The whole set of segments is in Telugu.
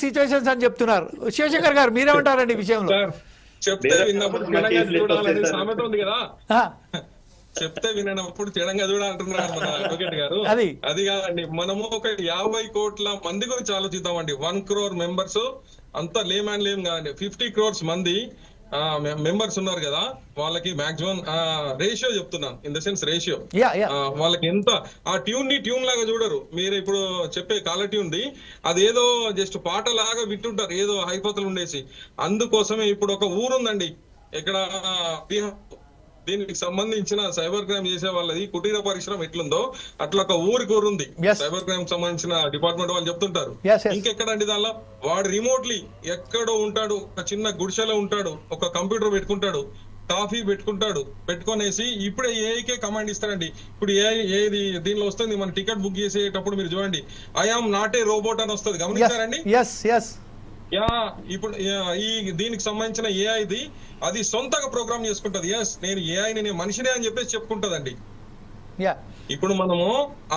సిచ్యువేషన్స్ అని చెప్తున్నారు. శివశంకర్ గారు మీరేమంటారండి ఈ విషయంలో? చెప్తే విన్నప్పుడు తిడంగా చూడాలని సామెత ఉంది కదా, చెప్తే వినప్పుడు తిడంగా చూడాలంటున్నారు మన అడ్వకేట్ గారు. అది కాదండి, మనము ఒక 50 కోట్ల మంది గురించి ఆలోచిద్దామండి. 1 crore మెంబర్స్ అంతా లేమ్ అండ్ లేమ్ కాదండి. 50 crores మంది మెంబర్స్ ఉన్నారు కదా, వాళ్ళకి మాక్సిమం రేషియో చెప్తున్నాను, ఇన్ ద సెన్స్ రేషియో వాళ్ళకి ఎంత ఆ ట్యూన్ ని ట్యూన్ లాగా చూడరు. మీరు ఇప్పుడు చెప్పే కాలర్ ట్యూన్ ది అదేదో జస్ట్ పాట లాగా వింటుంటారు, ఏదో హైపోతలు ఉండేసి. అందుకోసమే ఇప్పుడు ఒక ఊరుందండి ఇక్కడ దీనికి సంబంధించిన సైబర్ క్రైమ్ చేసే వాళ్ళది కుటీర పరిశ్రమ ఎట్లుందో అట్లా ఒక ఊరికి ఊరుంది. సైబర్ క్రైమ్ సంబంధించిన డిపార్ట్మెంట్ వాళ్ళు చెప్తుంటారు. ఇంకెక్కడండి దానిలో వాడు రిమోట్లీ ఎక్కడో ఉంటాడు, ఒక చిన్న గుడిసెలో ఉంటాడు, ఒక కంప్యూటర్ పెట్టుకుంటాడు, కాఫీ పెట్టుకుంటాడు, పెట్టుకునేసి ఇప్పుడే ఏఐకే కమాండ్ ఇస్తాడండి. ఇప్పుడు ఏది దీనిలో వస్తుంది, మన టికెట్ బుక్ చేసేటప్పుడు మీరు చూడండి, I am not a robot అని వస్తుంది, గమనించారండి? ఇప్పుడు ఈ దీనికి సంబంధించిన ఏఐది అది సొంతగా ప్రోగ్రామ్ చేసుకుంటది. నేను ఏఐని నేను మనిషినే అని చెప్పేసి చెప్పుకుంటదండి. ఇప్పుడు మనము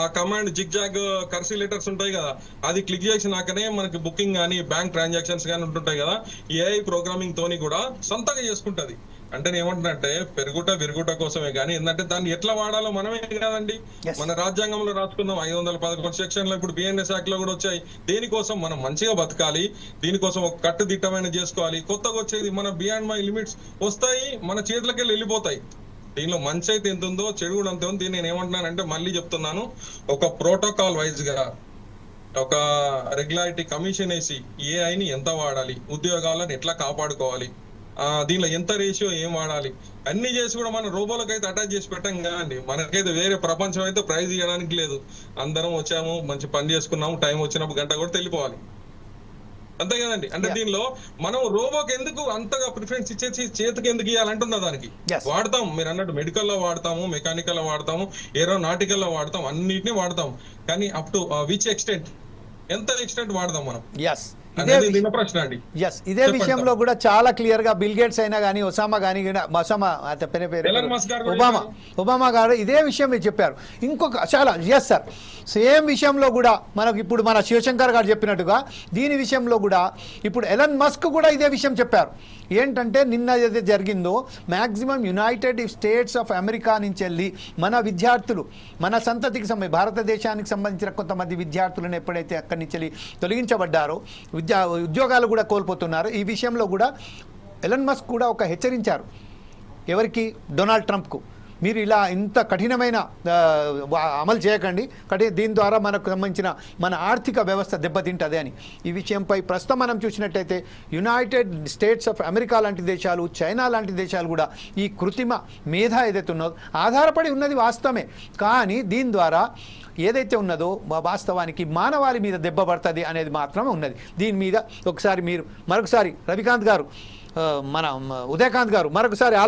ఆ కమాండ్ జిగ్ జాగ్ కర్సీ లెటర్స్ ఉంటాయి కదా, అది క్లిక్ చేసినాకనే మనకి బుకింగ్ కానీ బ్యాంక్ ట్రాన్సాక్షన్స్ కానీ ఉంటుంటాయి కదా, ఏఐ ప్రోగ్రామింగ్ తోని కూడా సొంతగా చేసుకుంటది. అంటే ఏమంటున్నట్టే పెరుగుట విరుగుట కోసమే కానీ ఏంటంటే దాన్ని ఎట్లా వాడాలో మనమే కాదండి. మన రాజ్యాంగంలో రాసుకుందాం 511 సెక్షన్లు, ఇప్పుడు బిఎన్ఎస్ యాక్ట్ లో కూడా వచ్చాయి. దేనికోసం మనం మంచిగా బతకాలి, దీనికోసం ఒక కట్టుదిట్టమైన చేసుకోవాలి. కొత్తగా వచ్చేది మన బియాండ్ మై లిమిట్స్ వస్తాయి, మన చేతులకి వెళ్ళిపోతాయి. దీనిలో మంచి అయితే ఎంత ఉందో చెడు కూడా అంతే ఉంది. నేను ఏమంటున్నానంటే మళ్ళీ చెప్తున్నాను, ఒక ప్రోటోకాల్ వైజ్ గా ఒక రెగ్యులారిటీ కమిషన్ వేసి ఏఐని ఎంత వాడాలి, ఉద్యోగాలను ఎట్లా కాపాడుకోవాలి, దీనిలో ఎంత రేషియో ఏం వాడాలి అన్ని చేసి కూడా మనం రోబోలకు అయితే అటాచ్ చేసి పెట్టాం కదండి. మనకైతే వేరే ప్రపంచం అయితే ప్రైజ్ ఇవ్వడానికి లేదు. అందరం వచ్చాము, మంచి పని చేసుకున్నాము, టైం వచ్చినప్పుడు గంట కూడా వెళ్ళిపోవాలి, అంతే కదండి. అంటే దీనిలో మనం రోబోకి ఎందుకు అంతగా ప్రిఫరెన్స్ ఇచ్చేసి చేతికి ఎందుకు ఇవ్వాలంటున్నా దానికి వాడతాం. మీరు అన్నట్టు మెడికల్ లో వాడతాము, మెకానికల్ లో వాడతాము, ఏరోనాటికల్ లో వాడతాం, అన్నిటిని వాడతాం. కానీ అప్ టు విచ్ ఎక్స్టెంట్, ఎంత ఎక్స్టెంట్ వాడదాం మనం? ఇదే విషయంలో కూడా చాలా క్లియర్ గా బిల్ గేట్స్ అయినా కానీ ఒసామా కానీ ఒబామా గారు ఇదే విషయం మీరు చెప్పారు. ఇంకొక చాలా సార్ సేమ్ విషయంలో కూడా మనకు ఇప్పుడు మన శివశంకర్ గారు చెప్పినట్టుగా దీని విషయంలో కూడా ఇప్పుడు ఎలన్ మస్క్ కూడా ఇదే విషయం చెప్పారు. ఏంటంటే నిన్న ఏదైతే జరిగిందో maximum United states of America నుంచి వెళ్ళి మన విద్యార్థులు, మన సంతతికి భారతదేశానికి సంబంధించిన కొంతమంది విద్యార్థులను ఎప్పుడైతే అక్కడి నుంచి వెళ్ళి తొలగించబడ్డారో ఉద్యోగాలు కూడా కోల్పోతున్నారు. ఈ విషయంలో కూడా ఎలన్ మస్క్ కూడా ఒక హెచ్చరించారు. ఎవరికి? డొనాల్డ్ ట్రంప్కు. మీరు ఇలా ఇంత కఠినమైన అమలు చేయకండి, దీని ద్వారా మనకు సంబంధించిన మన ఆర్థిక వ్యవస్థ దెబ్బతింటుంది అని. ఈ విషయంపై ప్రస్తుతం మనం చూసినట్టయితే యునైటెడ్ స్టేట్స్ ఆఫ్ అమెరికా లాంటి దేశాలు, చైనా లాంటి దేశాలు కూడా ఈ కృత్రిమ మేధ ఏదైతే ఉన్నదో ఆధారపడి ఉన్నది వాస్తవమే. కానీ దీని ద్వారా ఏదైతే ఉన్నదో వాస్తవానికి మానవాళి మీద దెబ్బ పడుతుంది అనేది మాత్రమే ఉన్నది. దీని మీద ఒకసారి మీరు మరొకసారి రవికాంత్ గారు, మన ఉదయకాంత్ గారు మరొకసారి